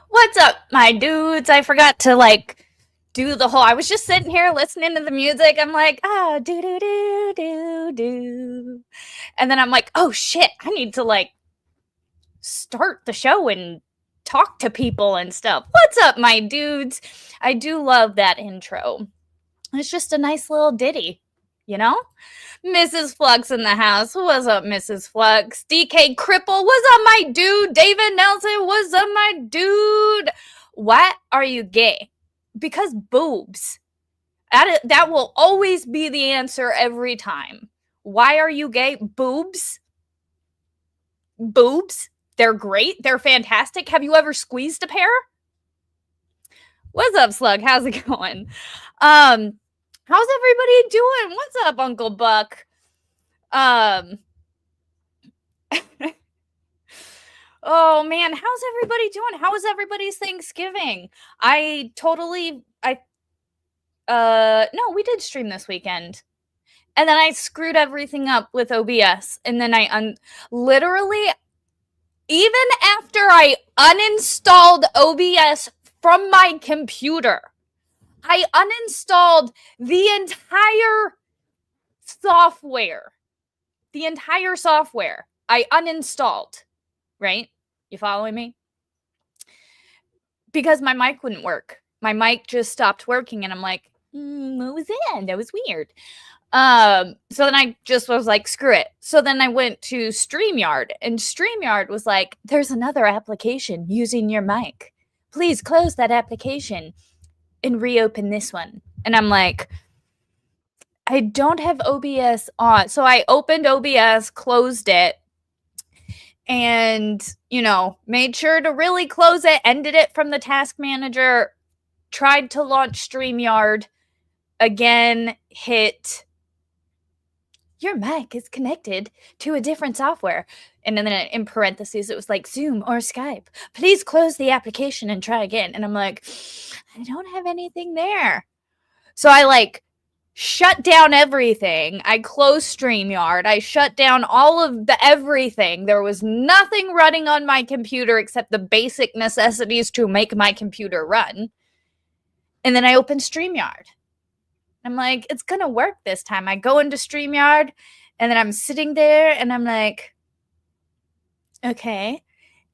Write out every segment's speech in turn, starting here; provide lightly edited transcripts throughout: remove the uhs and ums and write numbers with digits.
What's up, my dudes? I forgot to do the whole. I was just sitting here listening to the music. I'm like, ah, do do do do do, and then I'm like, oh shit, I need to start the show and talk to people and stuff. What's up, my dudes? I do love that intro. It's just a nice little ditty, you know? Mrs. Flux in the house. What's up, Mrs. Flux? DK Cripple. What's up, my dude? David Nelson. What's up, my dude? Why are you gay? Because boobs. That will always be the answer every time. Why are you gay? Boobs. Boobs. They're great. They're fantastic. Have you ever squeezed a pair? What's up, Slug? How's it going? How's everybody doing? What's up, Uncle Buck? Oh man, how's everybody doing? How was everybody's Thanksgiving? No, we did stream this weekend. And then I screwed everything up with OBS. And then literally, even after I uninstalled OBS from my computer, I uninstalled the entire software. The entire software I uninstalled, right? You following me? Because my mic wouldn't work. My mic just stopped working, and I'm like, what was that? That was weird. So then I just was like, screw it. So then I went to StreamYard, and StreamYard was like, there's another application using your mic. Please close that application and reopen this one. And I'm like, I don't have OBS on. So I opened OBS, closed it, and, made sure to really close it, ended it from the task manager, tried to launch StreamYard, again, hit your mic is connected to a different software. And then in parentheses, it was like Zoom or Skype. Please close the application and try again. And I'm like, I don't have anything there. So I shut down everything. I closed StreamYard. I shut down all of the everything. There was nothing running on my computer except the basic necessities to make my computer run. And then I opened StreamYard. I'm like, it's going to work this time. I go into StreamYard, and then I'm sitting there, and I'm like, okay.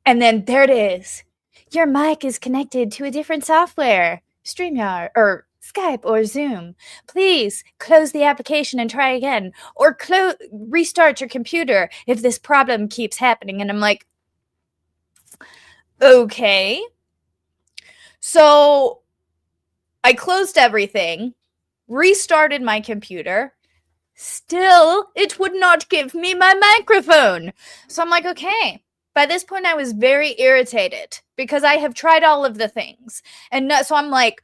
And then there it is. Your mic is connected to a different software. StreamYard, or Skype, or Zoom. Please close the application and try again. Or restart your computer if this problem keeps happening. And I'm like, okay. So I closed everything, restarted my computer. Still, it would not give me my microphone. So I'm like, okay. By this point, I was very irritated because I have tried all of the things. And so I'm like,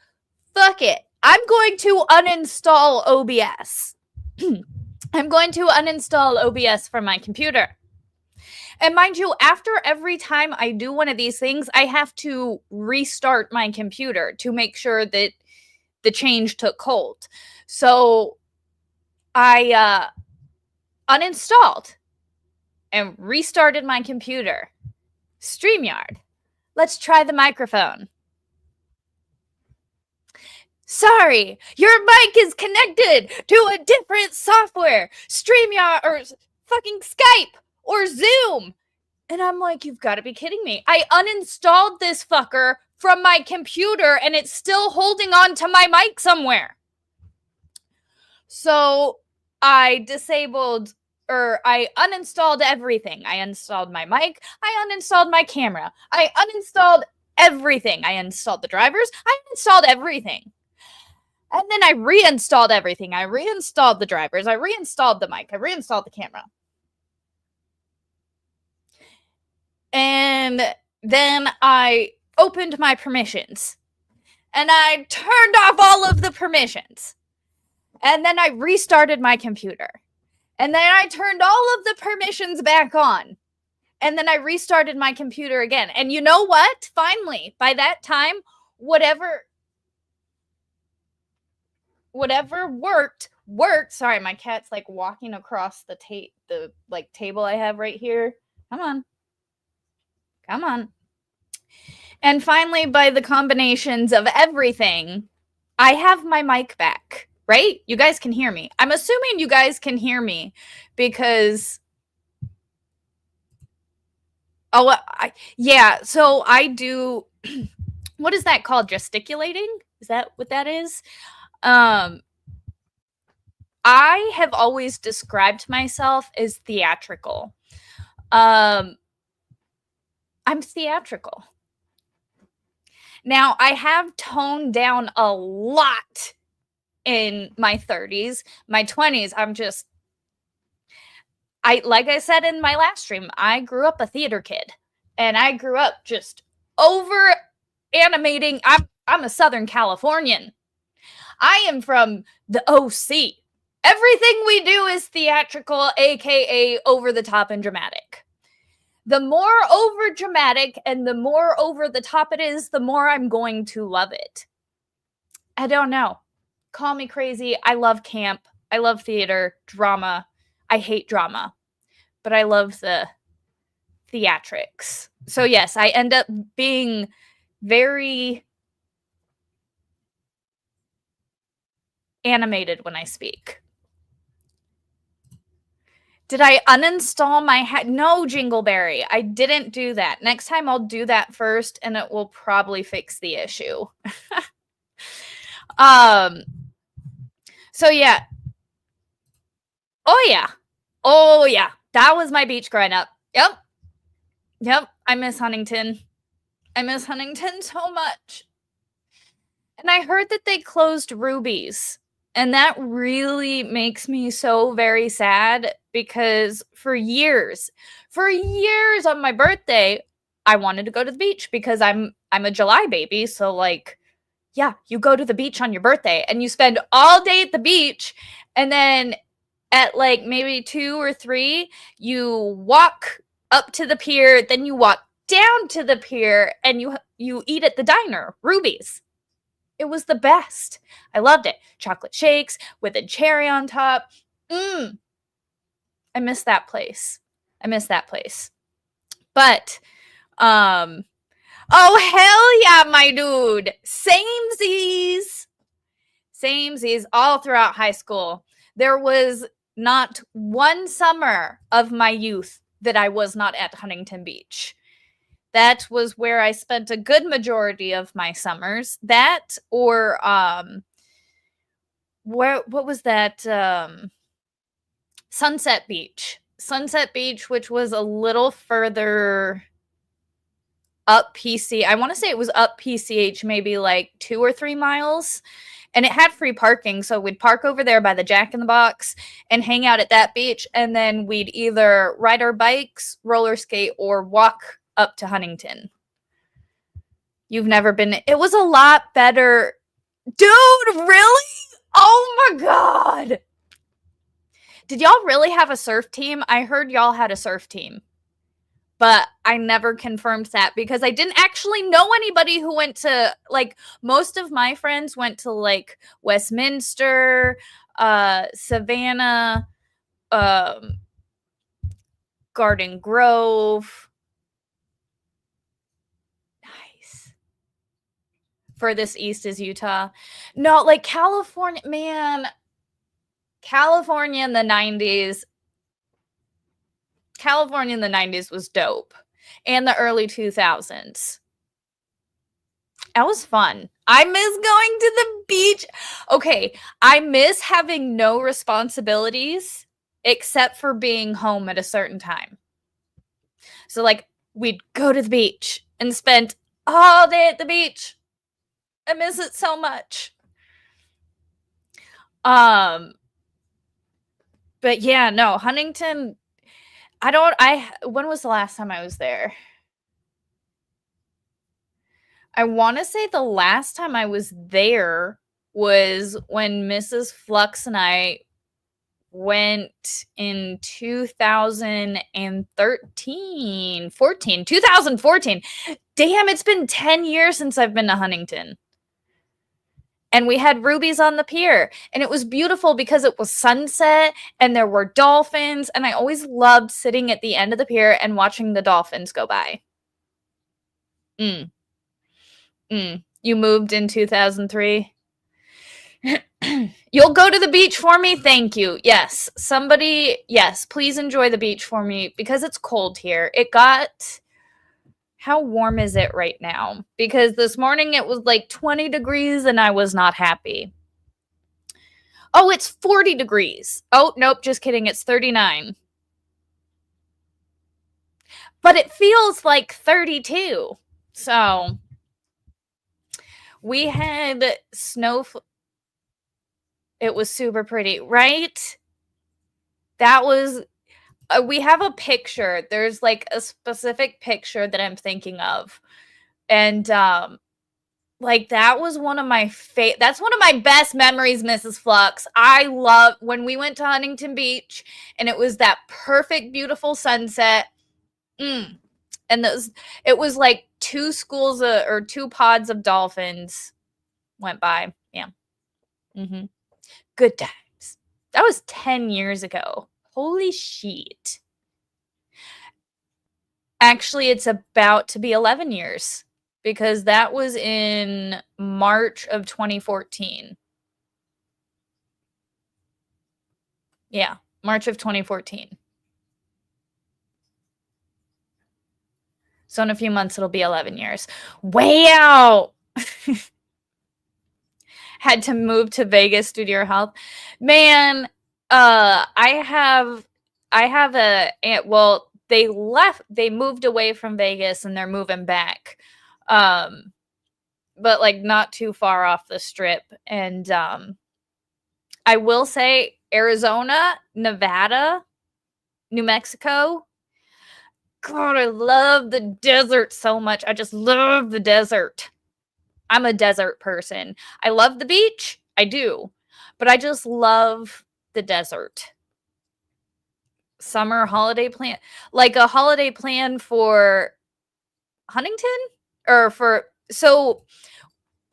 fuck it. I'm going to uninstall OBS. I'm going to uninstall OBS from my computer. And mind you, after every time I do one of these things, I have to restart my computer to make sure that the change took hold. So I uninstalled and restarted my computer. StreamYard. Let's try the microphone. Sorry, your mic is connected to a different software. StreamYard or fucking Skype or Zoom. And I'm like, you've got to be kidding me. I uninstalled this fucker from my computer and it's still holding on to my mic somewhere. So I uninstalled everything. I installed my mic. I uninstalled my camera. I uninstalled everything. I installed the drivers. I installed everything. And then I reinstalled everything. I reinstalled the drivers. I reinstalled the mic. I reinstalled the camera. And then I opened my permissions. And I turned off all of the permissions. And then I restarted my computer. And then I turned all of the permissions back on. And then I restarted my computer again. And you know what? Finally, by that time, whatever worked. Sorry, my cat's walking across the table I have right here. Come on. And finally, by the combinations of everything, I have my mic back, right? You guys can hear me. I'm assuming you guys can hear me because yeah, so I do what is that called? Gesticulating? Is that what that is? I have always described myself as theatrical. I'm theatrical. Now, I have toned down a lot in my 30s. My 20s, like I said in my last stream, I grew up a theater kid. And I grew up just over animating. I'm a Southern Californian. I am from the OC. Everything we do is theatrical, aka over the top and dramatic. The more over dramatic and the more over the top it is, the more I'm going to love it. I don't know. Call me crazy. I love camp. I love theater, drama. I hate drama, but I love the theatrics. So yes, I end up being very animated when I speak. Did I uninstall my No, Jingleberry. I didn't do that. Next time I'll do that first and it will probably fix the issue. So yeah. Oh yeah. That was my beach growing up. Yep. I miss Huntington. I miss Huntington so much. And I heard that they closed Ruby's. And that really makes me so very sad because for years on my birthday, I wanted to go to the beach because I'm a July baby. So like, yeah, you go to the beach on your birthday and you spend all day at the beach. And then at like maybe 2 or 3, you walk up to the pier, then you walk down to the pier and you eat at the diner, Ruby's. It was the best. I loved it. Chocolate shakes with a cherry on top. I miss that place. But, oh, hell yeah, my dude. Samesies all throughout high school. There was not one summer of my youth that I was not at Huntington Beach. That was where I spent a good majority of my summers. That or what was that? Sunset Beach, which was a little further up PC. I want to say it was up PCH, maybe like 2 or 3 miles. And it had free parking, so we'd park over there by the Jack in the Box and hang out at that beach. And then we'd either ride our bikes, roller skate, or walk up to Huntington. You've never been. It was a lot better. Dude, really? Oh my God. Did y'all really have a surf team? I heard y'all had a surf team, but I never confirmed that because I didn't actually know anybody who went to, like, most of my friends went to like Westminster, Savannah, Garden Grove. Nice. Furthest east is Utah. No, like California, man. California in the 90s was dope. And the early 2000s. That was fun. I miss going to the beach. Okay, I miss having no responsibilities except for being home at a certain time. So like we'd go to the beach and spend all day at the beach. I miss it so much. But yeah, no, Huntington, when was the last time I was there? I want to say the last time I was there was when Mrs. Flux and I went in 2014. Damn, it's been 10 years since I've been to Huntington. And we had rubies on the pier. And it was beautiful because it was sunset and there were dolphins. And I always loved sitting at the end of the pier and watching the dolphins go by. You moved in 2003? You'll go to the beach for me? Thank you. Yes. Somebody, yes, please enjoy the beach for me because it's cold here. It got, how warm is it right now? Because this morning it was like 20 degrees and I was not happy. Oh, it's 40 degrees. Oh, nope, just kidding. It's 39. But it feels like 32. So we had snow. It was super pretty, right? That was, we have a picture. There's like a specific picture that I'm thinking of. And like that was one of my that's one of my best memories, Mrs. Flux. I love when we went to Huntington Beach and it was that perfect beautiful sunset. And those, it was like two schools or two pods of dolphins went by. Yeah. Good times. That was 10 years ago. Holy shit. Actually, it's about to be 11 years because that was in March of 2014. Yeah, March of 2014. So in a few months, it'll be 11 years. Wow. Had to move to Vegas due to your health. Man, I have a aunt, well, they moved away from Vegas and they're moving back. But like not too far off the strip. And I will say Arizona, Nevada, New Mexico. God, I love the desert so much. I just love the desert. I'm a desert person. I love the beach. I do. But I just love the desert. Summer holiday plan. Like a holiday plan for Huntington? Or for, so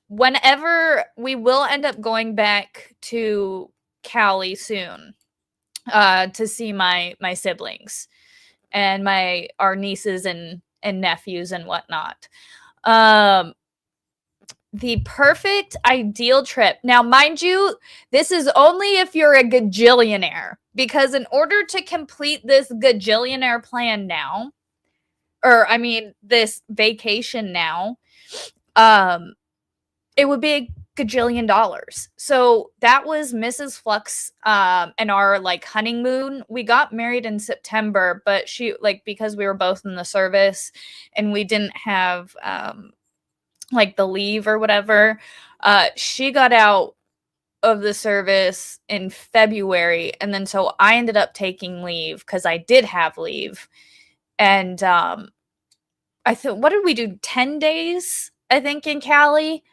whenever we will end up going back to Cali soon, to see my siblings and our nieces and nephews and whatnot. The perfect ideal trip. Now, mind you, this is only if you're a gajillionaire, because in order to complete this gajillionaire plan now, or I mean this vacation now, it would be a gajillion dollars. So that was Mrs. Flux and our like honeymoon. We got married in September, but she, like, because we were both in the service and we didn't have like the leave or whatever, she got out of the service in February, and then so I ended up taking leave because I did have leave. And I thought, what did we do, 10 days I think in Cali?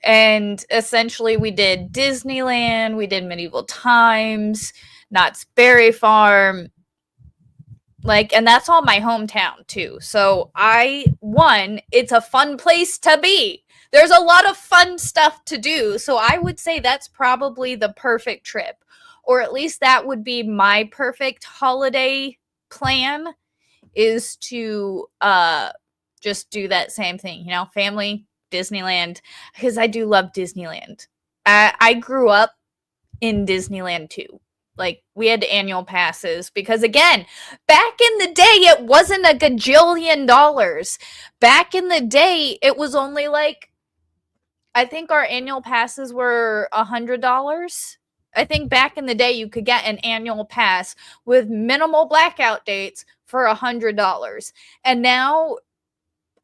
And essentially we did Disneyland, we did Medieval Times, Knott's Berry Farm, like, and that's all my hometown too. So it's a fun place to be. There's a lot of fun stuff to do. So I would say that's probably the perfect trip, or at least that would be my perfect holiday plan, is to just do that same thing, you know, family, Disneyland, because I do love Disneyland. I grew up in Disneyland too. Like, we had annual passes because, again, back in the day, it wasn't a gajillion dollars. Back in the day, it was only like, I think our annual passes were $100. I think back in the day, you could get an annual pass with minimal blackout dates for $100. And now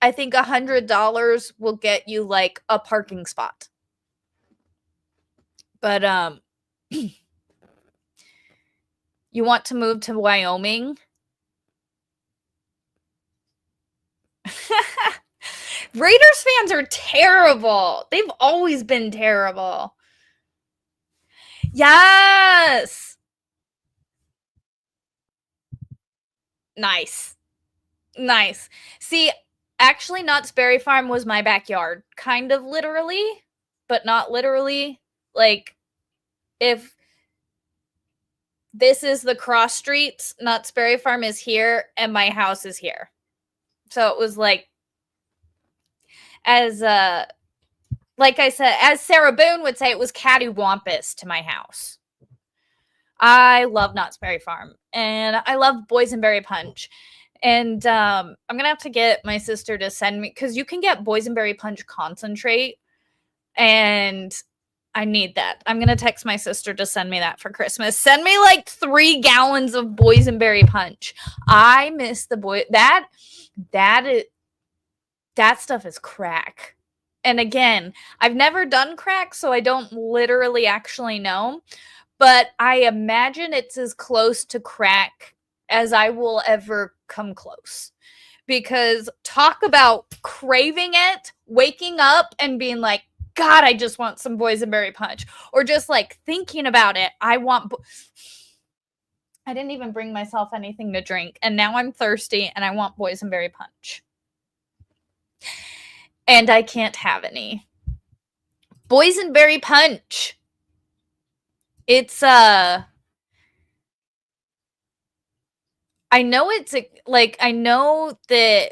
I think $100 will get you like a parking spot. But you want to move to Wyoming? Raiders fans are terrible. They've always been terrible. Yes. Nice. Nice. See, actually, Knott's Berry Farm was my backyard. Kind of literally, but not literally. Like, if this is the cross streets, Knott's Berry Farm is here, and my house is here. So it was like, as like I said, as Sarah Boone would say, it was cattywampus to my house. I love Knott's Berry Farm, and I love Boysenberry Punch. And I'm gonna have to get my sister to send me, because you can get Boysenberry Punch concentrate, and I need that. I'm gonna text my sister to send me that for Christmas. Send me like 3 gallons of Boysenberry Punch. I miss the that stuff is crack. And again, I've never done crack, so I don't literally actually know. But I imagine it's as close to crack as I will ever come close. Because talk about craving it, waking up and being like, God, I just want some Boysenberry Punch. Or just like thinking about it, I didn't even bring myself anything to drink. And now I'm thirsty and I want Boysenberry Punch. And I can't have any. Boysenberry Punch. It's I know it's like, I know that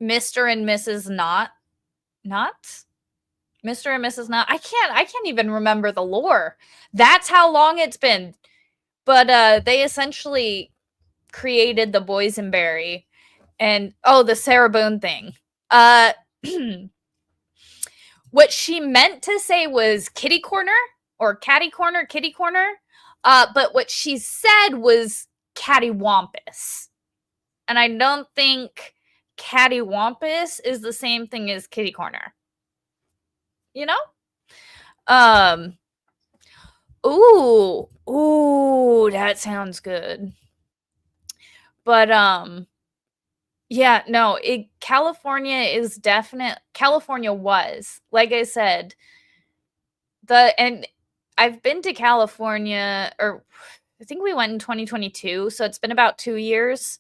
Mr. and Mrs. Not Mr. and Mrs. Not, I can't even remember the lore. That's how long it's been. But they essentially created the Boysenberry and the Sarah Boone thing. What she meant to say was kitty corner or kitty corner. But what she said was cattywampus. And I don't think cattywampus is the same thing as kitty corner. You know? Ooh, that sounds good. But yeah, no, California was, like I said, and I've been to California, or I think we went in 2022, so it's been about 2 years.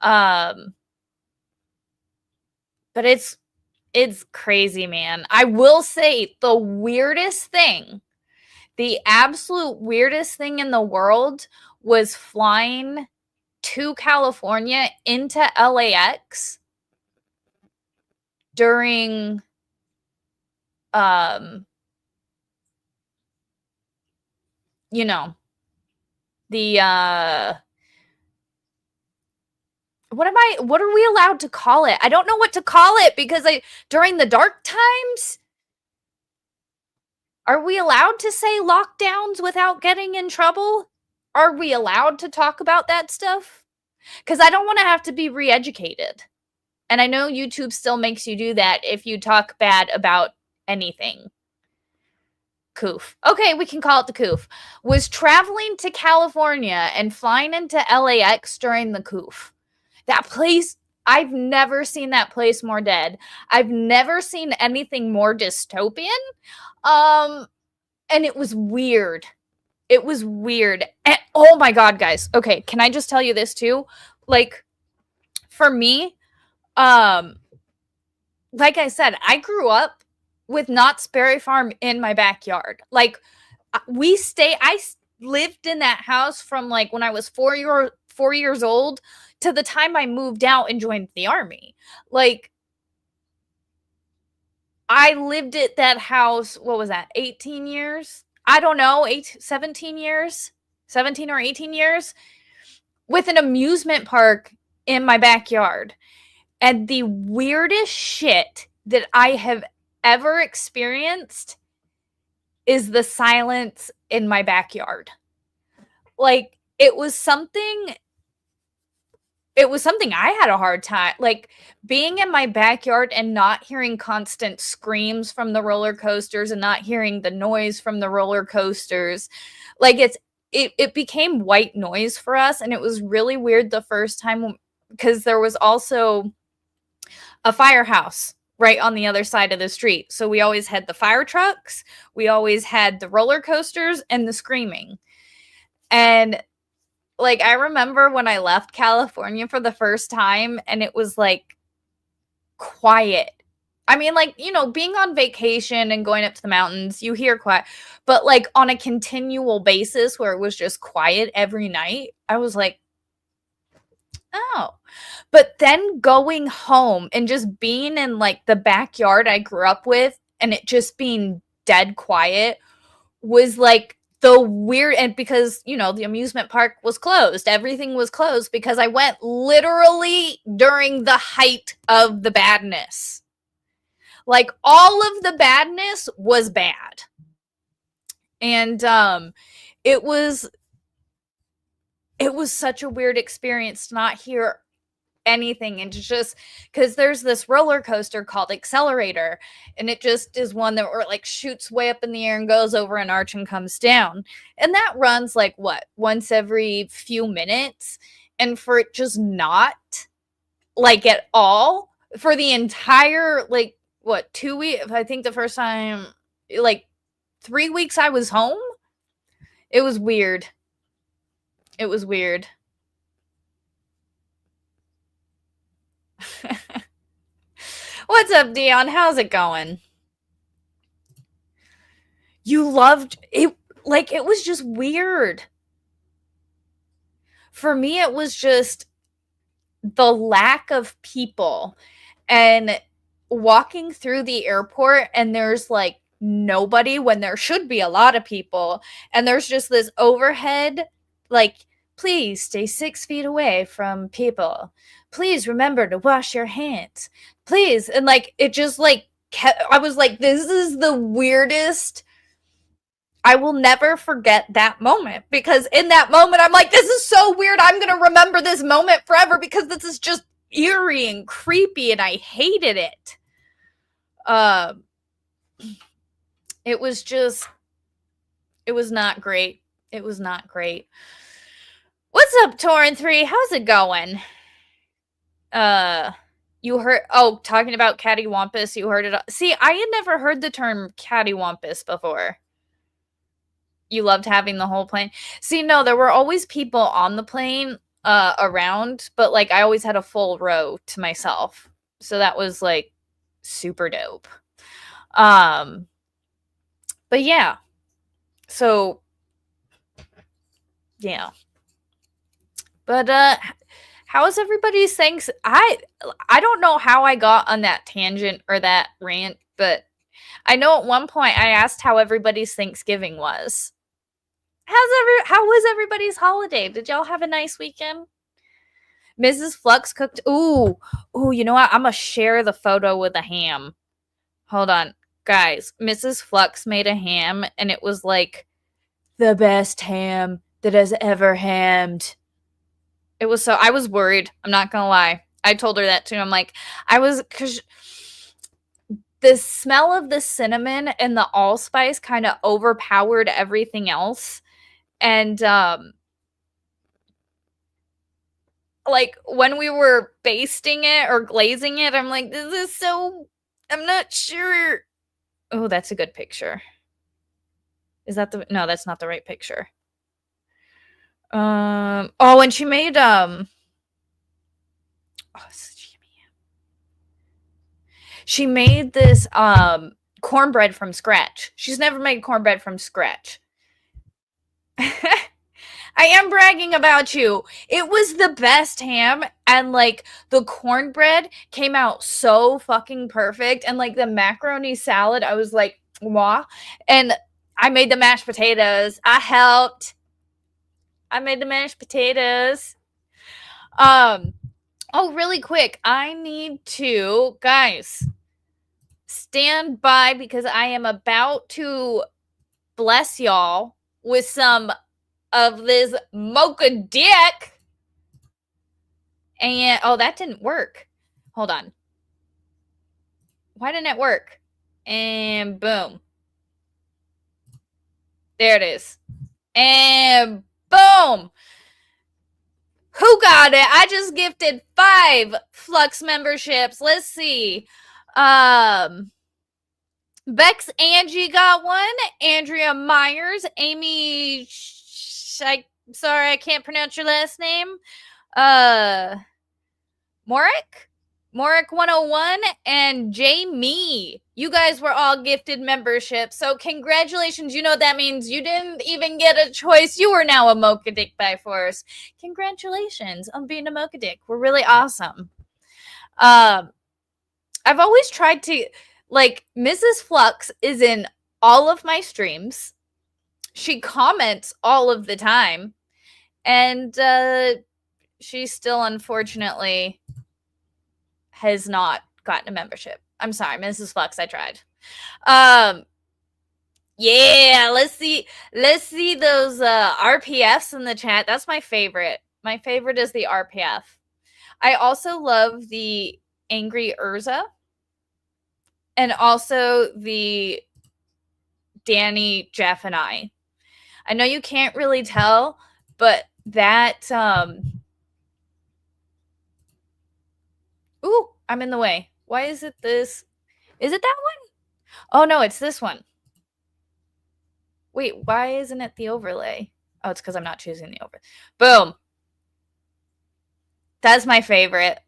But it's crazy, man. I will say the absolute weirdest thing in the world was flying to California into LAX during you know, the what are we allowed to call it? I don't know what to call it, because during the dark times, are we allowed to say lockdowns without getting in trouble? Are we allowed to talk about that stuff? Because I don't want to have to be re-educated. And I know YouTube still makes you do that if you talk bad about anything. Coof. Okay, we can call it the coof. Was traveling to California and flying into LAX during the coof. That place, I've never seen that place more dead. I've never seen anything more dystopian. And it was weird. It was weird. And, oh my God, guys. Okay, can I just tell you this too? Like, for me, like I said, I grew up with Knott's Berry Farm in my backyard. Like, I lived in that house from like when I was 4 years old to the time I moved out and joined the army. Like, I lived at that house, what was that, 18 years? I don't know, 17 years? 17 or 18 years? With an amusement park in my backyard. And the weirdest shit that I have ever experienced is the silence in my backyard. Like, it was something I had a hard time, like, being in my backyard and not hearing constant screams from the roller coasters and not hearing the noise from the roller coasters. Like, it became white noise for us, and it was really weird the first time, because there was also a firehouse right on the other side of the street. So we always had the fire trucks, we always had the roller coasters and the screaming. And like, I remember when I left California for the first time and it was like quiet. I mean, like, you know, being on vacation and going up to the mountains, you hear quiet, but like on a continual basis where it was just quiet every night, I was like, Oh. But then going home and just being in like the backyard I grew up with and it just being dead quiet was like the weird, and because, you know, the amusement park was closed, everything was closed because I went literally during the height of the badness. Like all of the badness was bad. And it was such a weird experience to not hear anything, and just because there's this roller coaster called Accelerator, and it just is one that like shoots way up in the air and goes over an arch and comes down, and that runs like what, once every few minutes, and for it just not like at all for the entire like what 2 weeks, I think the first time like 3 weeks I was home, it was weird. It was weird. What's up, Dion? How's it going? You loved it. Like, it was just weird. For me, it was just the lack of people and walking through the airport, and there's like nobody when there should be a lot of people. And there's just this overhead, like, please stay 6 feet away from people. Please remember to wash your hands. Please. And like, it just like, I was like, this is the weirdest. I will never forget that moment, because in that moment, I'm like, this is so weird. I'm going to remember this moment forever because this is just eerie and creepy, and I hated it. It was just, it was not great. It was not great. What's up, Torrin3? How's it going? You heard, oh, talking about cattywampus, you heard it. See, I had never heard the term cattywampus before. You loved having the whole plane. See, no, there were always people on the plane around, but like I always had a full row to myself. So that was like super dope. But yeah. So yeah. But how is everybody's thanks? I don't know how I got on that tangent or that rant, but I know at one point I asked how everybody's Thanksgiving was. How was everybody's holiday? Did y'all have a nice weekend? Mrs. Flux cooked. Ooh, you know what? I'm gonna share the photo with a ham. Hold on, guys. Mrs. Flux made a ham, and it was like the best ham that has ever hammed. It was so. I was worried. I'm not gonna lie. I told her that too. I'm like, because the smell of the cinnamon and the allspice kind of overpowered everything else. And like when we were basting it or glazing it, I'm like, this is so, I'm not sure. Oh, that's a good picture. Is that the, no, that's not the right picture. Oh, and she made she made this cornbread from scratch. She's never made cornbread from scratch. I am bragging about you. It was the best ham, and like the cornbread came out so fucking perfect, and like the macaroni salad, I was like, wow. And I made the mashed potatoes. I helped. I made the mashed potatoes. Oh, really quick. I need to, guys, stand by because I am about to bless y'all with some of this mocha dick. And oh, that didn't work. Hold on. Why didn't it work? And boom. There it is. And boom. Who got it? I just gifted 5 Flux memberships. Let's see. Bex Angie got one. Andrea Myers. Amy sorry, I can't pronounce your last name. Morik? Morik 101 and Jamie. You guys were all gifted memberships. So congratulations. You know what that means. You didn't even get a choice. You are now a Mocha Dick by force. Congratulations on being a Mocha Dick. We're really awesome. I've always tried to, like, Mrs. Flux is in all of my streams. She comments all of the time. And she still, unfortunately, has not gotten a membership. I'm sorry, Mrs. Flux, I tried. Yeah, let's see those RPFs in the chat. That's my favorite. My favorite is the RPF. I also love the Angry Urza and also the Danny, Jeff, and I know you can't really tell, but that ooh, I'm in the way. Why is it this? Is it that one? Oh no, it's this one. Wait, why isn't it the overlay? Oh, it's because I'm not choosing the overlay. Boom. That's my favorite.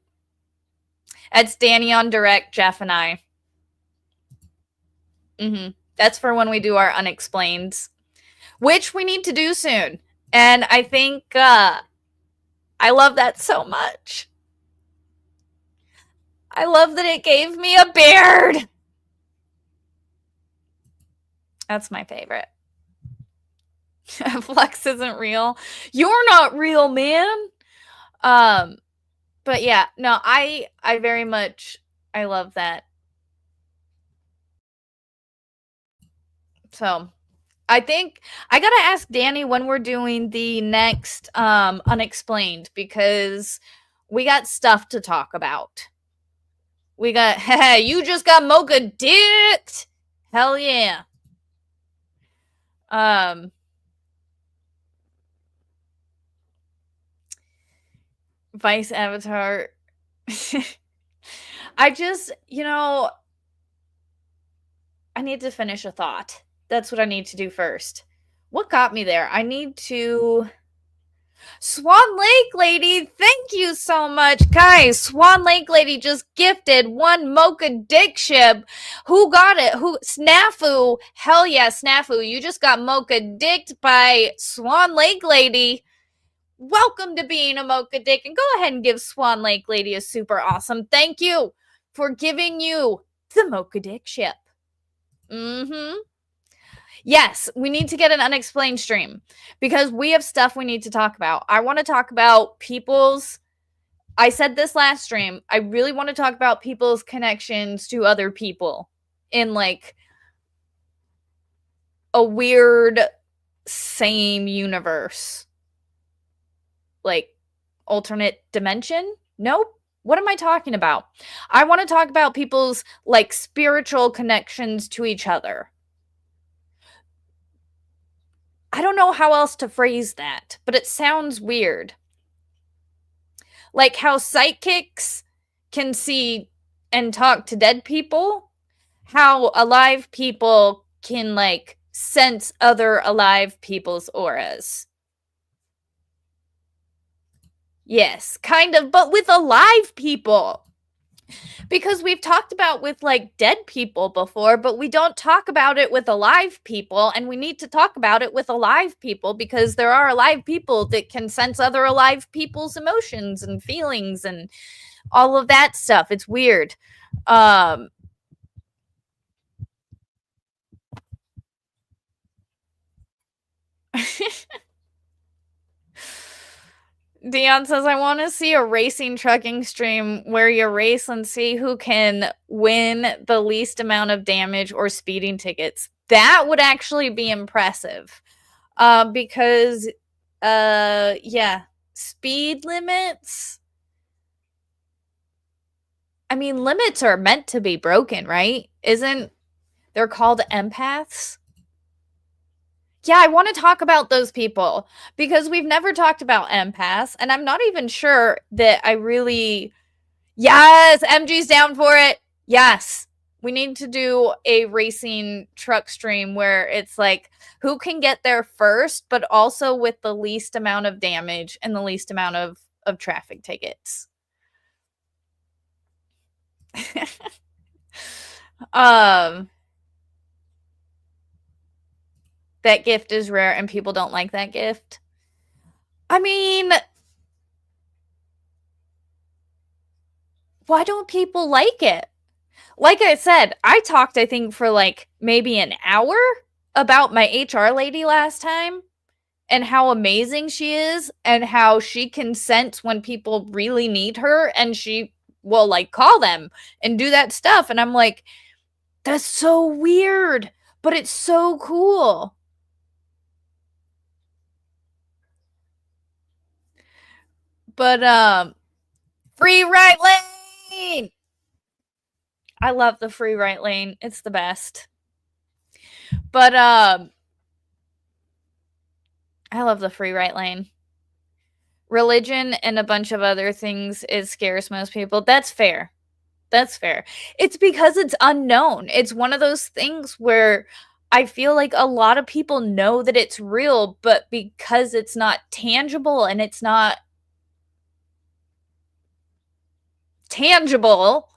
It's Danny on direct, Jeff, and I. That's for when we do our unexplaineds, which we need to do soon. And I think I love that so much. I love that it gave me a beard. That's my favorite. Flex isn't real. You're not real, man. But yeah, no, I very much, I love that. So I think I gotta ask Danny when we're doing the next unexplained, because we got stuff to talk about. We got, hey, you just got Mocha dicked. Hell yeah. Vice Avatar. I just, I need to finish a thought. That's what I need to do first. What got me there? I need to... Swan Lake Lady, thank you so much. Guys, Swan Lake Lady just gifted one Mocha Dick ship. Who got it? Who? Snafu. Hell yeah, Snafu. You just got Mocha Dicked by Swan Lake Lady. Welcome to being a Mocha Dick. And go ahead and give Swan Lake Lady a super awesome thank you for giving you the Mocha Dick ship. Yes, we need to get an unexplained stream because we have stuff we need to talk about. I want to talk about people's... I said this last stream. I really want to talk about people's connections to other people in, like, a weird same universe. Like, alternate dimension? Nope. What am I talking about? I want to talk about people's, like, spiritual connections to each other. I don't know how else to phrase that, but it sounds weird. Like how psychics can see and talk to dead people, how alive people can, like, sense other alive people's auras. Yes, kind of, but with alive people. Because we've talked about with, like, dead people before, but we don't talk about it with alive people, and we need to talk about it with alive people because there are alive people that can sense other alive people's emotions and feelings and all of that stuff. It's weird. Dion says, I want to see a racing trucking stream where you race and see who can win the least amount of damage or speeding tickets. That would actually be impressive. Because, yeah, speed limits. I mean, limits are meant to be broken, right? They're called empaths? Yeah, I want to talk about those people because we've never talked about empaths, and I'm not even sure that I really... Yes, MG's down for it. Yes. We need to do a racing truck stream where it's like who can get there first, but also with the least amount of damage and the least amount of traffic tickets. um, that gift is rare and people don't like that gift. I mean, why don't people like it? Like I said, I talked, I think, for like maybe an hour about my HR lady last time and how amazing she is and how she can sense when people really need her and she will like call them and do that stuff. And I'm like, that's so weird, but it's so cool. But free right lane. I love the free right lane. It's the best. But I love the free right lane. Religion and a bunch of other things, it scares most people. That's fair. That's fair. It's because it's unknown. It's one of those things where I feel like a lot of people know that it's real, but because it's not tangible and it's not tangible,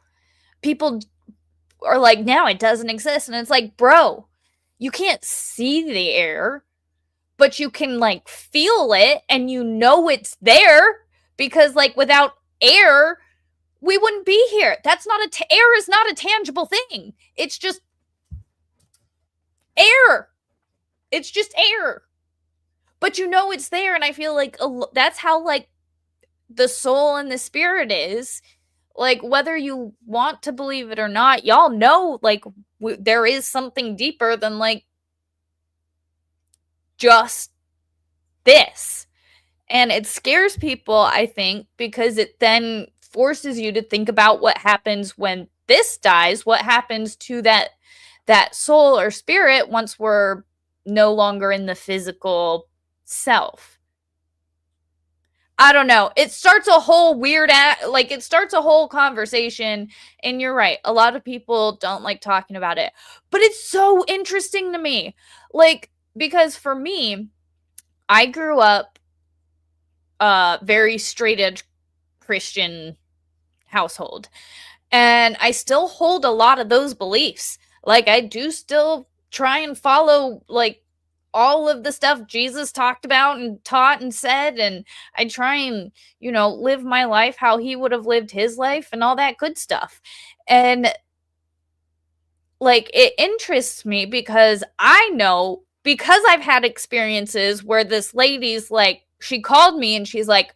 people are like, now it doesn't exist. And it's like, bro, you can't see the air, but you can like feel it and you know it's there because like without air, we wouldn't be here. That's not air is not a tangible thing. It's just air. It's just air. But you know it's there and I feel like that's how like the soul and the spirit is. Like whether you want to believe it or not, y'all know like there is something deeper than like just this. And it scares people, I think, because it then forces you to think about what happens when this dies, what happens to that soul or spirit once we're no longer in the physical self. I don't know. It starts a whole it starts a whole conversation. And you're right. A lot of people don't like talking about it. But it's so interesting to me. Like, because for me, I grew up very straight edge Christian household. And I still hold a lot of those beliefs. Like, I do still try and follow, like, all of the stuff Jesus talked about and taught and said. And I try and, live my life how he would have lived his life and all that good stuff. And, like, it interests me because I know, because I've had experiences where this lady's like, she called me and she's like,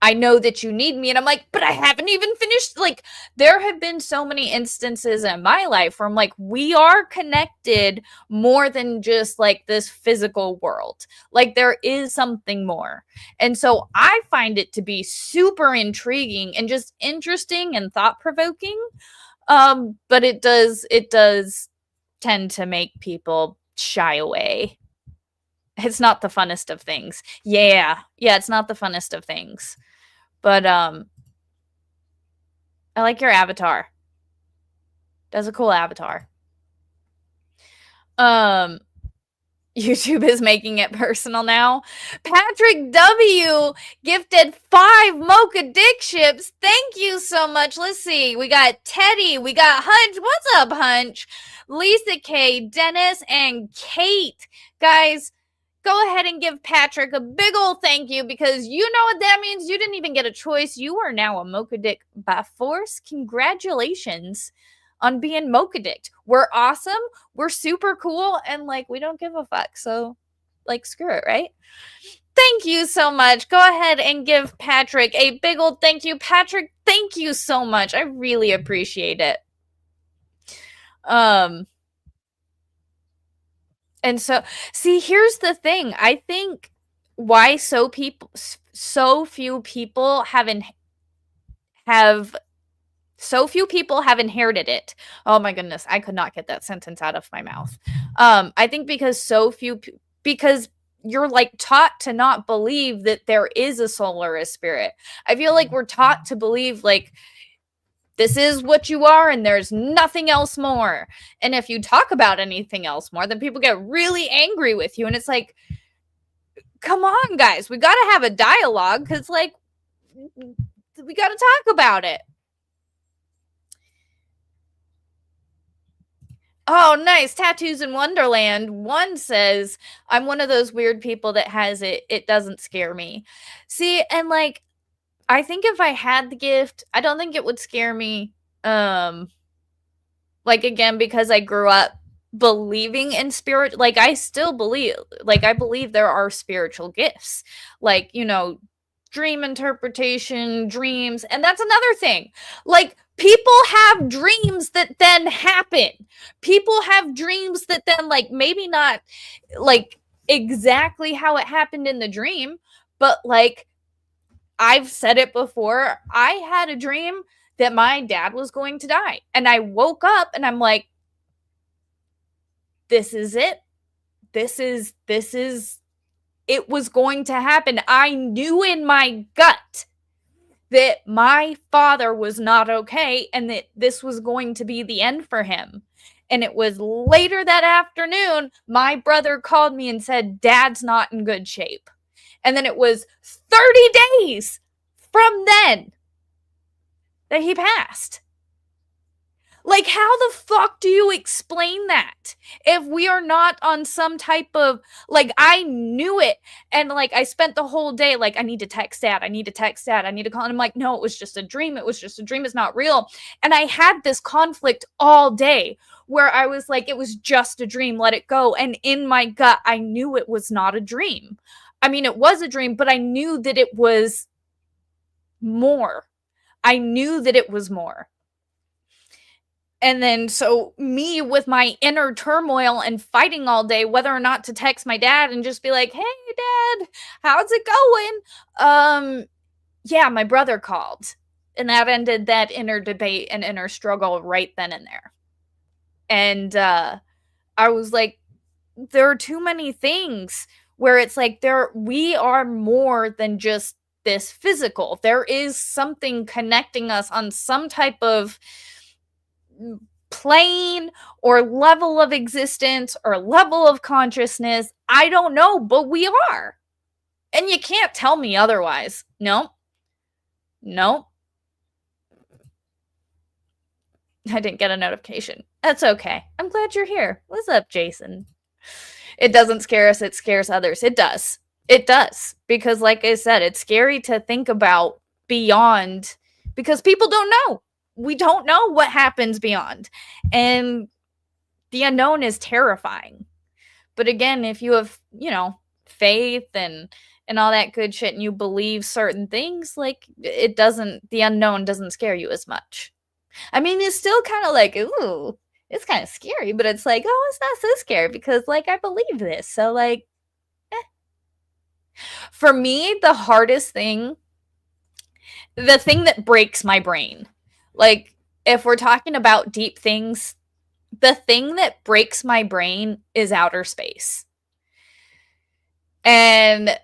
I know that you need me. And I'm like, but I haven't even finished. Like, there have been so many instances in my life where I'm like, we are connected more than just like this physical world. Like, there is something more. And so I find it to be super intriguing and just interesting and thought provoking. But it does tend to make people shy away. It's not the funnest of things. Yeah, it's not the funnest of things. But I like your avatar. That's a cool avatar. YouTube is making it personal now. Patrick W gifted 5 Mocha Dick ships. Thank you so much. Let's see. We got Teddy. We got Hunch. What's up, Hunch? Lisa K, Dennis, and Kate. Guys, go ahead and give Patrick a big old thank you because you know what that means. You didn't even get a choice. You are now a Mocha Dick by force. Congratulations on being Mocha Dicked. We're awesome. We're super cool. And like, we don't give a fuck. So like, screw it, right? Thank you so much. Go ahead and give Patrick a big old thank you. Patrick, thank you so much. I really appreciate it. And so, see, here's the thing. I think why so few people have so few people have inherited it. Oh my goodness, I could not get that sentence out of my mouth. I think because because you're like taught to not believe that there is a soul or a spirit. I feel like we're taught to believe like this is what you are and there's nothing else more. And if you talk about anything else more, then people get really angry with you. And it's like, come on, guys, we got to have a dialogue because like we got to talk about it. Oh, nice. Tattoos in Wonderland. One says, I'm one of those weird people that has it. It doesn't scare me. See, and like, I think if I had the gift, I don't think it would scare me. Like, again, because I grew up believing in spirit. Like, I still believe, like, I believe there are spiritual gifts. Like, you know, dream interpretation, dreams. And that's another thing. Like, people have dreams that then happen. People have dreams that then, like, maybe not like exactly how it happened in the dream, but like, I've said it before. I had a dream that my dad was going to die. And I woke up and I'm like, this is it. This is it was going to happen. I knew in my gut that my father was not okay and that this was going to be the end for him. And it was later that afternoon, my brother called me and said, Dad's not in good shape. And then it was 30 days from then that he passed. Like, how the fuck do you explain that if we are not on some type of, like, I knew it. And like, I spent the whole day like, I need to text dad. I need to text dad. I need to call. And I'm like, no, it was just a dream. It was just a dream. It's not real. And I had this conflict all day where I was like, it was just a dream. Let it go. And in my gut, I knew it was not a dream. I mean, it was a dream, but I knew that it was more. I knew that it was more. And then, so me with my inner turmoil and fighting all day, whether or not to text my dad and just be like, hey, Dad, how's it going? Yeah, my brother called. And that ended that inner debate and inner struggle right then and there. And I was like, there are too many things where it's like, we are more than just this physical. There is something connecting us on some type of plane or level of existence or level of consciousness. I don't know, but we are. And you can't tell me otherwise. No. No. I didn't get a notification. That's okay. I'm glad you're here. What's up, Jason? It doesn't scare us, it scares others. It does. It does. Because like I said, it's scary to think about beyond, because people don't know. We don't know what happens beyond. And the unknown is terrifying. But again, if you have, you know, faith and all that good shit and you believe certain things, like, it doesn't, the unknown doesn't scare you as much. I mean, it's still kind of like, ooh, it's kind of scary, but it's like, oh, it's not so scary because like I believe this. So like, for me, the hardest thing, the thing that breaks my brain, like, if we're talking about deep things, the thing that breaks my brain is outer space. And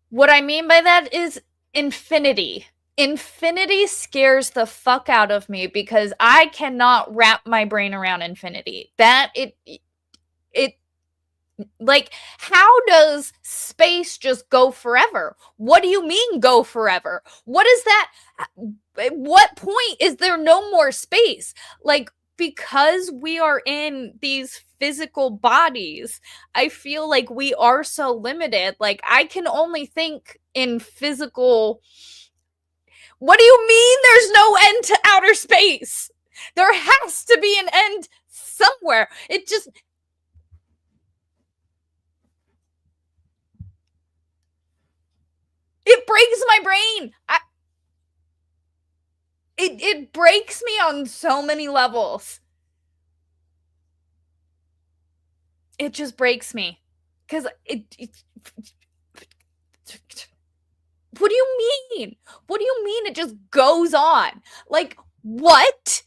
what I mean by that is infinity. Infinity scares the fuck out of me because I cannot wrap my brain around infinity. That it like, how does space just go forever? What do you mean go forever? What is that? At what point is there no more space? Like, because we are in these physical bodies, I feel like we are so limited. Like, I can only think in physical. What do you mean there's no end to outer space? There has to be an end somewhere. It just, it breaks my brain. It breaks me on so many levels. It just breaks me. Because what do you mean? What do you mean it just goes on? Like, what?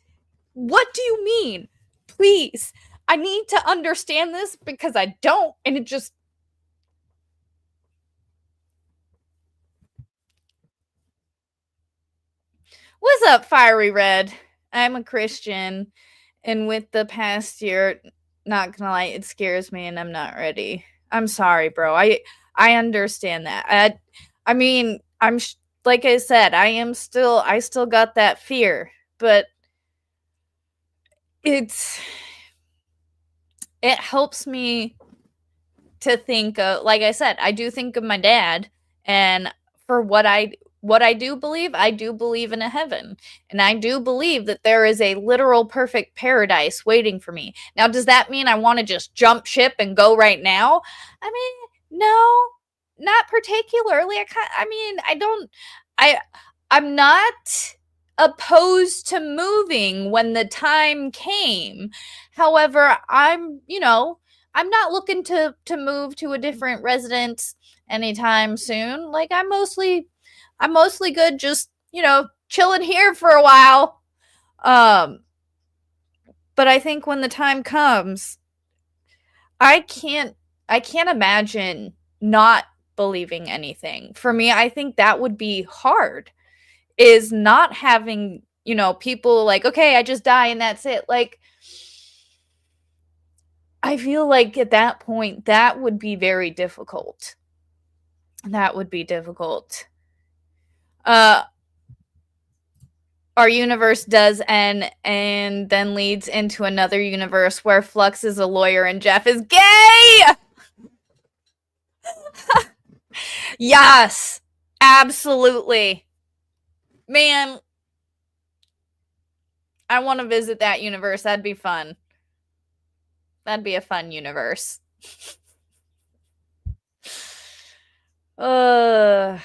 What do you mean? Please, I need to understand this because I don't, and it just. What's up, Fiery Red? I'm a Christian, and with the past year, not gonna lie, it scares me, and I'm not ready. I'm sorry, bro. I understand that. I mean, like I said, I still got that fear, but it's it helps me to think of, like I said, I do think of my dad, and for what I do believe in a heaven, and I do believe that there is a literal perfect paradise waiting for me. Now, does that mean I want to just jump ship and go right now? I mean, no, not particularly. I I'm not opposed to moving when the time came. However, I'm not looking to move to a different residence anytime soon. Like I'm mostly good just, chilling here for a while. Um but I think when the time comes, I can't I can't imagine not believing anything. For me, I think that would be hard, is not having, people like, okay, I just die and that's it. Like, I feel like at that point, that would be very difficult. That would be difficult. Our universe does end and then leads into another universe where Flux is a lawyer and Jeff is gay! Yes! Absolutely. Man, I want to visit that universe. That'd be fun. That'd be a fun universe. Gay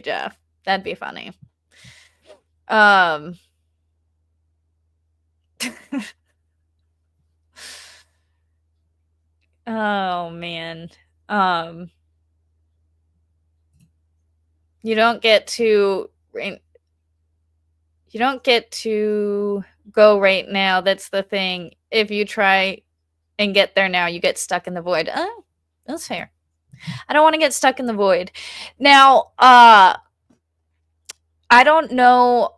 Jeff. That'd be funny. Oh man. You don't get to go right now. That's the thing. If you try and get there now, you get stuck in the void. Oh, that's fair. I don't want to get stuck in the void. Now, I don't know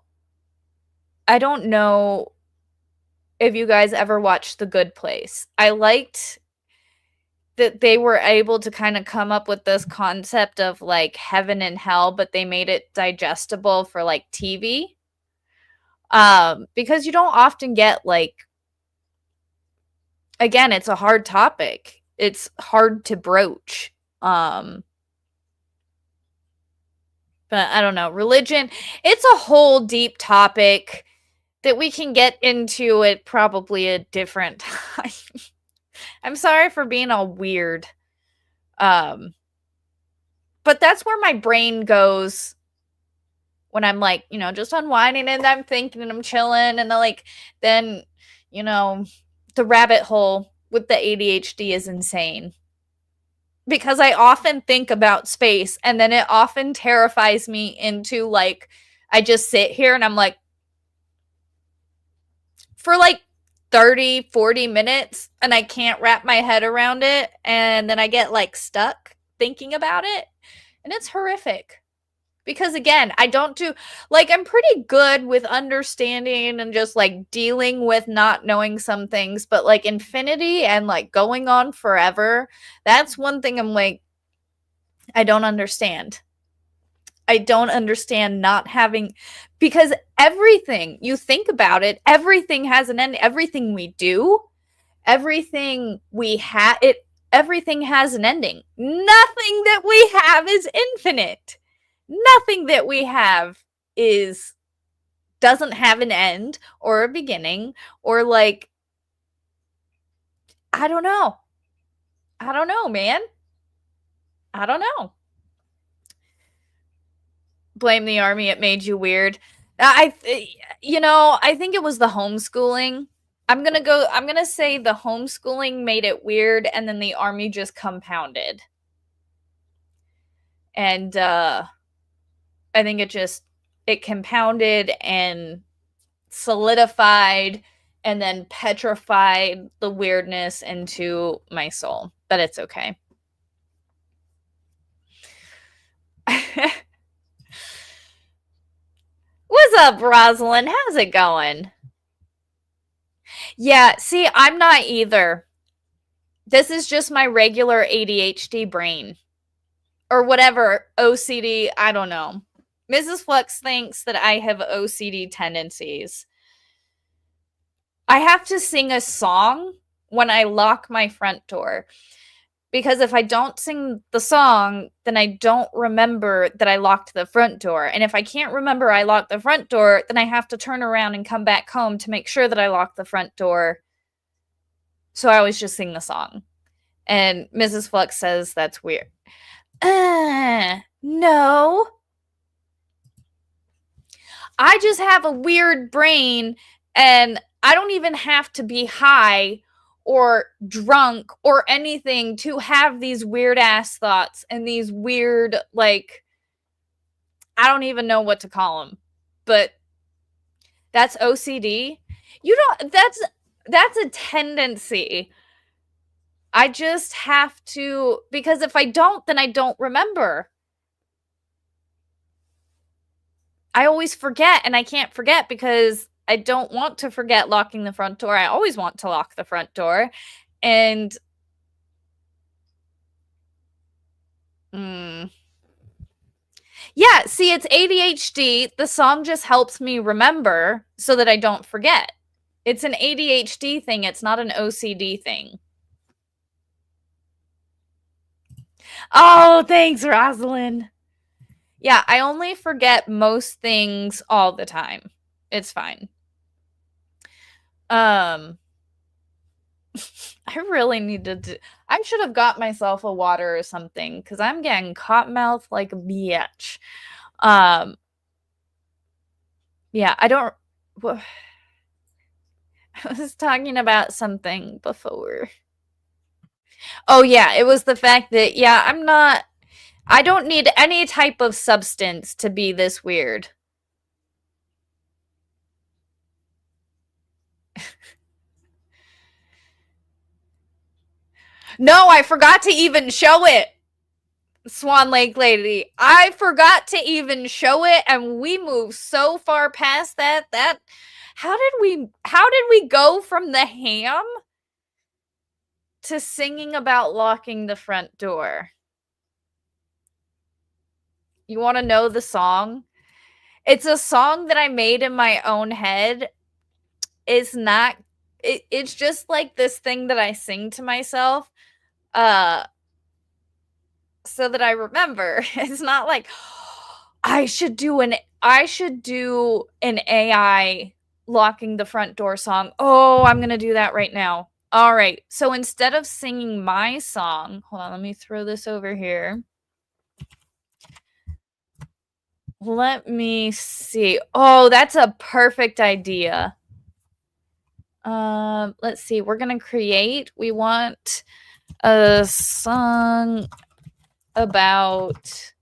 if you guys ever watched The Good Place. I liked that they were able to kind of come up with this concept of like heaven and hell, but they made it digestible for like TV. Because you don't often get, like, again, it's a hard topic. It's hard to broach. But I don't know. Religion, it's a whole deep topic that we can get into at probably a different time. I'm sorry for being all weird. But that's where my brain goes when I'm like, just unwinding and I'm thinking and I'm chilling, and then, the rabbit hole with the ADHD is insane. Because I often think about space, and then it often terrifies me into, like, I just sit here and I'm like, for like 30, 40 minutes, and I can't wrap my head around it, and then I get like stuck thinking about it, and it's horrific. Because again, I don't do, like, I'm pretty good with understanding and just like dealing with not knowing some things, but like infinity and like going on forever, that's one thing I'm like, I don't understand. I don't understand not having, because everything, you think about it, everything has an end. Everything we do, everything we have, everything has an ending. Nothing that we have is infinite. Nothing that we have doesn't have an end or a beginning, or like, I don't know. I don't know, man. I don't know. Blame the army, it made you weird. I think it was the homeschooling. I'm going to say the homeschooling made it weird, and then the army just compounded. And I think it compounded and solidified and then petrified the weirdness into my soul. But it's okay. What's up, Rosalind? How's it going? Yeah, see, I'm not either. This is just my regular ADHD brain. Or whatever, OCD, I don't know. Mrs. Flux thinks that I have OCD tendencies. I have to sing a song when I lock my front door. Because if I don't sing the song, then I don't remember that I locked the front door. And if I can't remember I locked the front door, then I have to turn around and come back home to make sure that I locked the front door. So I always just sing the song. And Mrs. Flux says that's weird. No. I just have a weird brain, and I don't even have to be high or drunk or anything to have these weird ass thoughts and these weird, like, I don't even know what to call them, but that's OCD. You don't, that's a tendency. I just have to, because if I don't, then I don't remember. I always forget, and I can't forget because I don't want to forget locking the front door. I always want to lock the front door. And yeah, see, it's ADHD. The song just helps me remember so that I don't forget. It's an ADHD thing. It's not an OCD thing. Oh, thanks, Rosalind. Yeah, I only forget most things all the time. It's fine. I really needed to. I should have got myself a water or something because I'm getting cotton mouth like a bitch. Yeah, I don't. I was talking about something before. Oh, yeah, it was the fact that, yeah, I don't need any type of substance to be this weird. No, I forgot to even show it. Swan Lake Lady. I forgot to even show it, and we moved so far past that how did we go from the ham to singing about locking the front door? You want to know the song? It's a song that I made in my own head. It's not it's just like this thing that I sing to myself so that I remember. It's not like I should do an AI locking the front door song. Oh, I'm going to do that right now. All right. So instead of singing my song, hold on, let me throw this over here. Let me see. Oh, that's a perfect idea. Let's see. We're going to create. We want a song about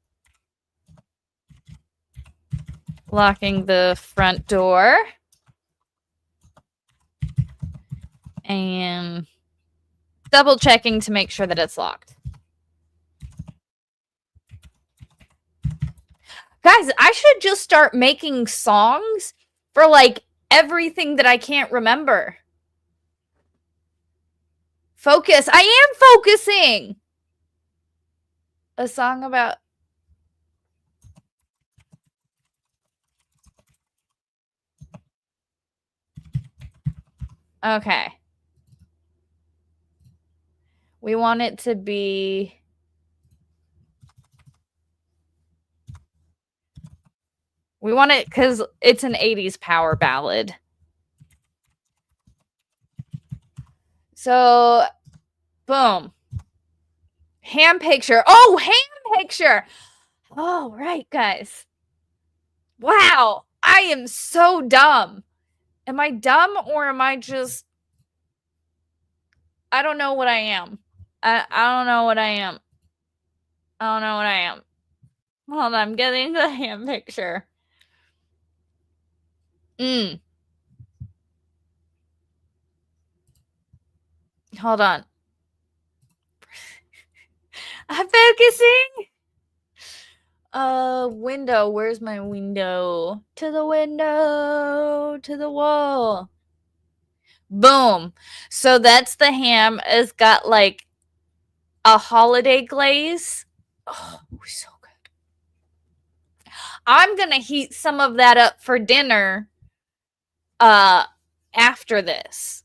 locking the front door and double checking to make sure that it's locked. Guys, I should just start making songs for like everything that I can't remember. Focus. I am focusing. A song about. Okay. We want it to be. We want it because it's an 80s power ballad. So, boom. Ham picture. Oh, ham picture. Oh, right, guys. Wow. I am so dumb. Am I dumb or am I just. I don't know what I am. I don't know what I am. I don't know what I am. Hold on, I'm getting the ham picture. Hold on. I'm focusing. Window. Where's my window? To the window. To the wall. Boom. So that's the ham. It's got like a holiday glaze. Oh, so good. I'm gonna heat some of that up for dinner. after this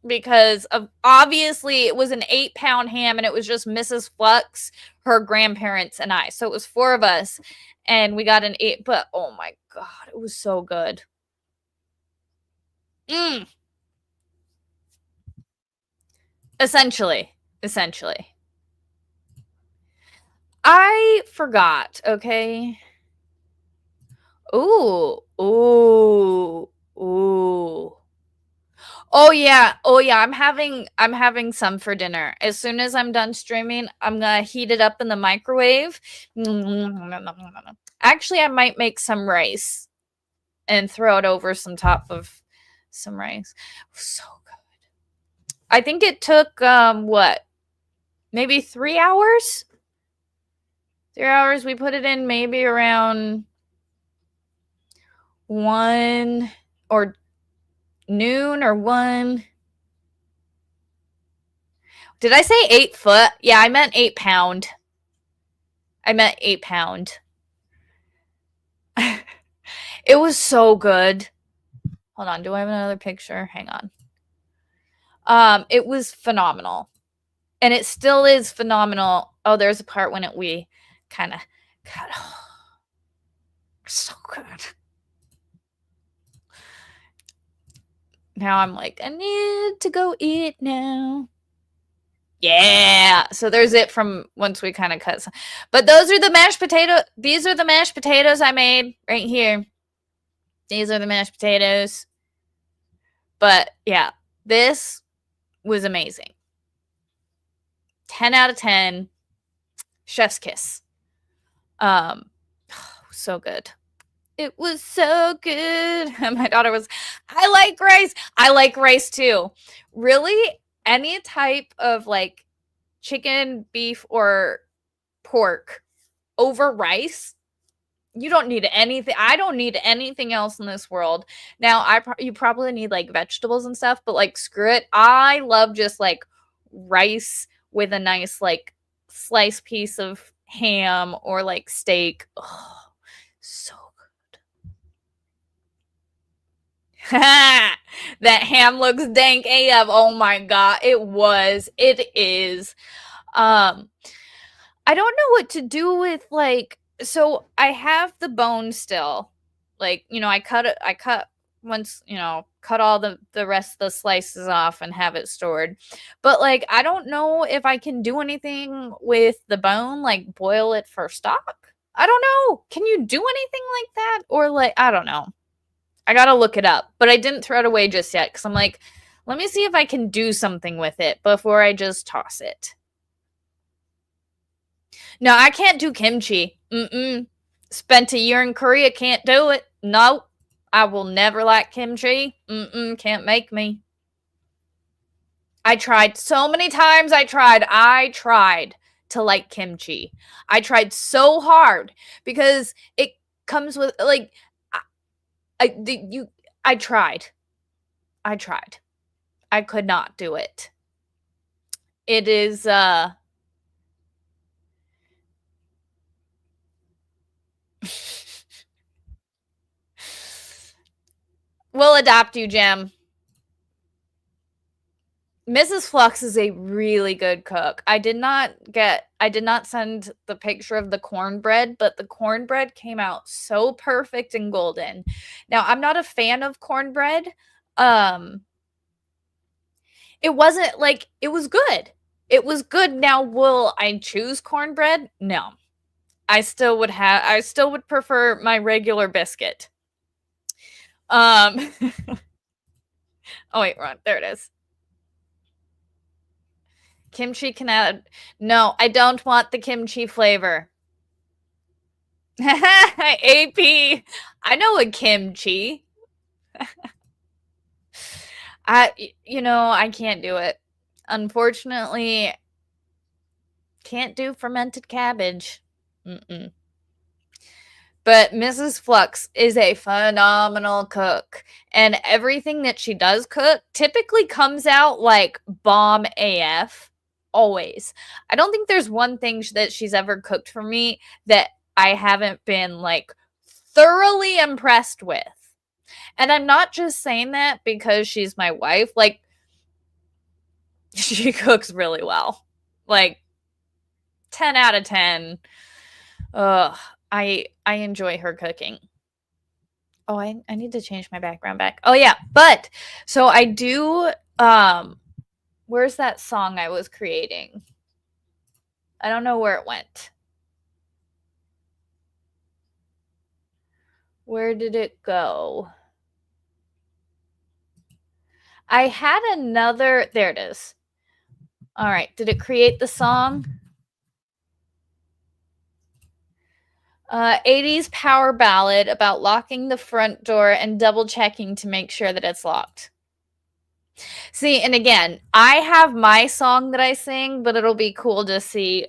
because of obviously it was an 8-pound ham and it was just Mrs. Flux, her grandparents, and I. So it was 4 of us and we got an 8, but oh my God, it was so good. Essentially. I forgot, okay? Ooh. Oh yeah. I'm having some for dinner. As soon as I'm done streaming, I'm gonna heat it up in the microwave. Actually, I might make some rice and throw it over some top of some rice. So good. I think it took what? Maybe 3 hours? 3 hours. We put it in maybe around 1 or noon or 1. Did I say 8 foot? Yeah, I meant 8 pound. I meant 8 pound. It was so good. Hold on. Do I have another picture? Hang on. It was phenomenal. And it still is phenomenal. Oh, there's a part when we kind of cut. So good. Now I'm like, I need to go eat now. Yeah. So there's it from once we kind of cut some. But those are the mashed potato. These are the mashed potatoes I made right here. These are the mashed potatoes. But yeah, this was amazing. 10 out of 10. Chef's kiss. So good. It was so good. My daughter was, I like rice. I like rice too. Really, any type of like chicken, beef, or pork over rice, you don't need anything. I don't need anything else in this world. Now, you probably need like vegetables and stuff, but like screw it. I love just like rice with a nice like sliced piece of ham or like steak. Oh, so that ham looks dank AF. Oh my God. It is. I don't know what to do with like, so I have the bone still. Like, I cut once, cut all the rest of the slices off and have it stored. But like, I don't know if I can do anything with the bone, like boil it for stock. I don't know. Can you do anything like that? Or like, I don't know. I gotta look it up, but I didn't throw it away just yet because I'm like, let me see if I can do something with it before I just toss it. No, I can't do kimchi. Spent a year in Korea, can't do it. No, I will never like kimchi. Can't make me. I tried so many times. I tried to like kimchi. I tried so hard because it comes with like I tried. I could not do it. It is we'll adopt you, Jim. Mrs. Flux is a really good cook. I did not send the picture of the cornbread, but the cornbread came out so perfect and golden. Now, I'm not a fan of cornbread. It wasn't like it was good. It was good. Now, will I choose cornbread? No. I still would prefer my regular biscuit. Oh wait, Ron, there it is. Kimchi can add. No, I don't want the kimchi flavor. AP. I know a kimchi. I can't do it. Unfortunately, can't do fermented cabbage. But Mrs. Flux is a phenomenal cook. And everything that she does cook typically comes out like bomb AF. Always. I don't think there's one thing that she's ever cooked for me that I haven't been like thoroughly impressed with. And I'm not just saying that because she's my wife. Like, she cooks really well. Like, 10 out of 10. Ugh, I enjoy her cooking. Oh, I need to change my background back. Oh yeah, but so I do where's that song I was creating? I don't know where it went. Where did it go? I had another, there it is. All right, did it create the song? 80s power ballad about locking the front door and double checking to make sure that it's locked. See, and again, I have my song that I sing, but it'll be cool to see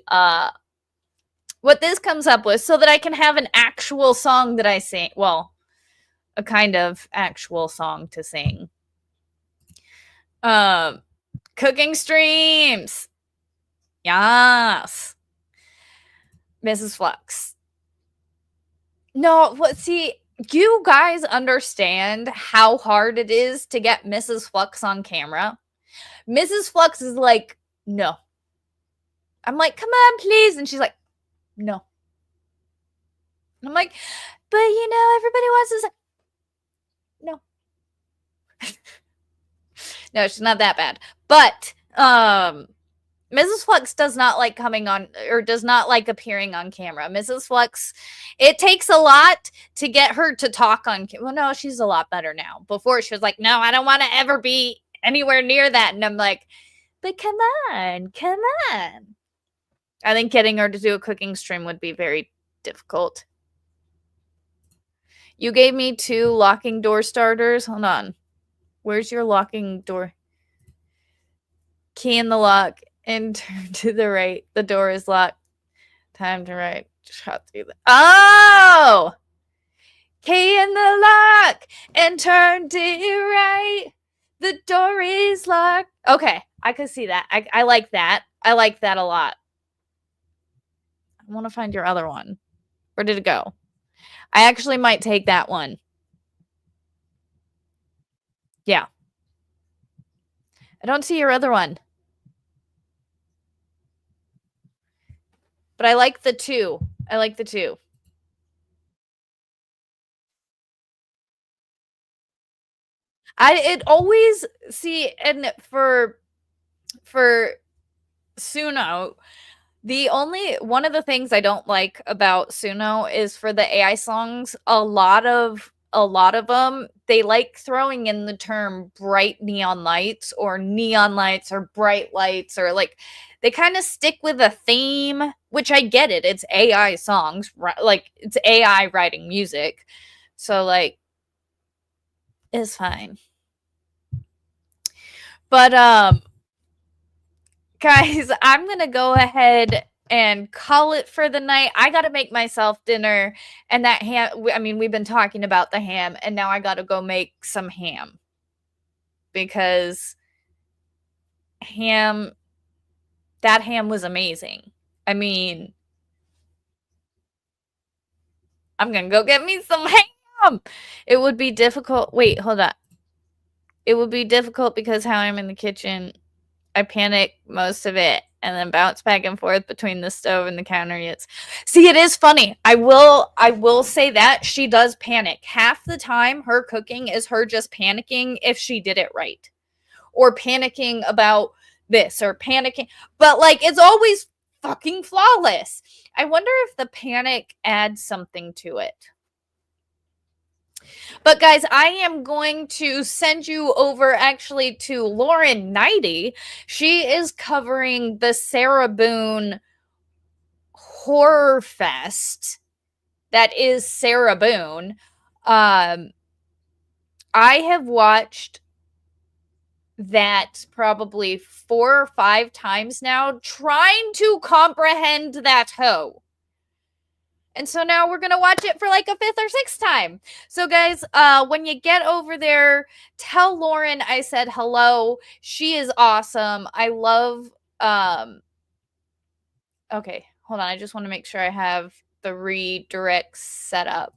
what this comes up with so that I can have an actual song that I sing. Well, a kind of actual song to sing. Cooking streams. Yes. Mrs. Flux. No, what see, you guys understand how hard it is to get Mrs. Flux on camera? Mrs. Flux is like, no. I'm like, come on, please. And she's like, no. And I'm like, but you know, everybody wants to say, no. No, she's not that bad. But Mrs. Flux does not like coming on or does not like appearing on camera. Mrs. Flux, it takes a lot to get her to talk on camera. Well, no, she's a lot better now. Before she was like, no, I don't want to ever be anywhere near that. And I'm like, but come on, come on. I think getting her to do a cooking stream would be very difficult. You gave me 2 locking door starters. Hold on. Where's your locking door? Key in the lock and turn to the right. The door is locked. Time to right. Shot through the. Oh! Key in the lock and turn to your right. The door is locked. Okay, I could see that. I like that. I like that a lot. I want to find your other one. Where did it go? I actually might take that one. Yeah. I don't see your other one. But I like the 2. I like the 2. It always see, and for Suno, the only one of the things I don't like about Suno is for the AI songs, a lot of them, they like throwing in the term bright neon lights or bright lights, or like they kind of stick with a theme, which I get it. It's AI songs, like it's AI writing music. So like it's fine. But guys, I'm going to go ahead and call it for the night. I got to make myself dinner, and that ham, I mean, we've been talking about the ham, and now I got to go make some ham because that ham was amazing. I mean, I'm going to go get me some ham. It would be difficult. Wait, hold on. It would be difficult because how I'm in the kitchen, I panic most of it and then bounce back and forth between the stove and the counter. See, it is funny. I will say that she does panic. Half the time her cooking is her just panicking if she did it right, or panicking about this, or panicking, but like it's always fucking flawless. I wonder if the panic adds something to it. But guys, I am going to send you over actually to Lauren Nighty. She is covering the Sarah Boone Horror Fest. That is Sarah Boone. I have watched that probably 4 or 5 times now, trying to comprehend that hoe. And so now we're going to watch it for like a 5th or 6th time. So guys, when you get over there, tell Lauren I said hello. She is awesome. I love, okay, hold on. I just want to make sure I have the redirects set up.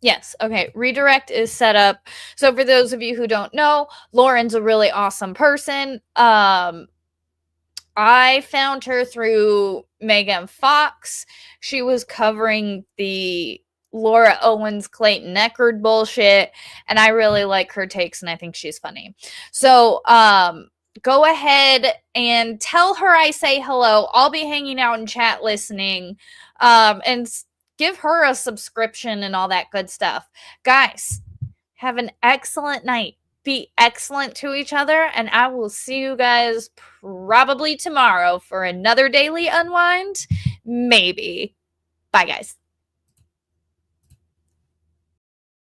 Yes. Okay. Redirect is set up. So for those of you who don't know, Lauren's a really awesome person. I found her through Megan Fox. She was covering the Laura Owens Clayton Eckerd bullshit, and I really like her takes, and I think she's funny. So go ahead and tell her I say hello. I'll be hanging out in chat listening, and give her a subscription and all that good stuff. Guys, have an excellent night. Be excellent to each other, and I will see you guys probably tomorrow for another daily unwind. Maybe. Bye, guys.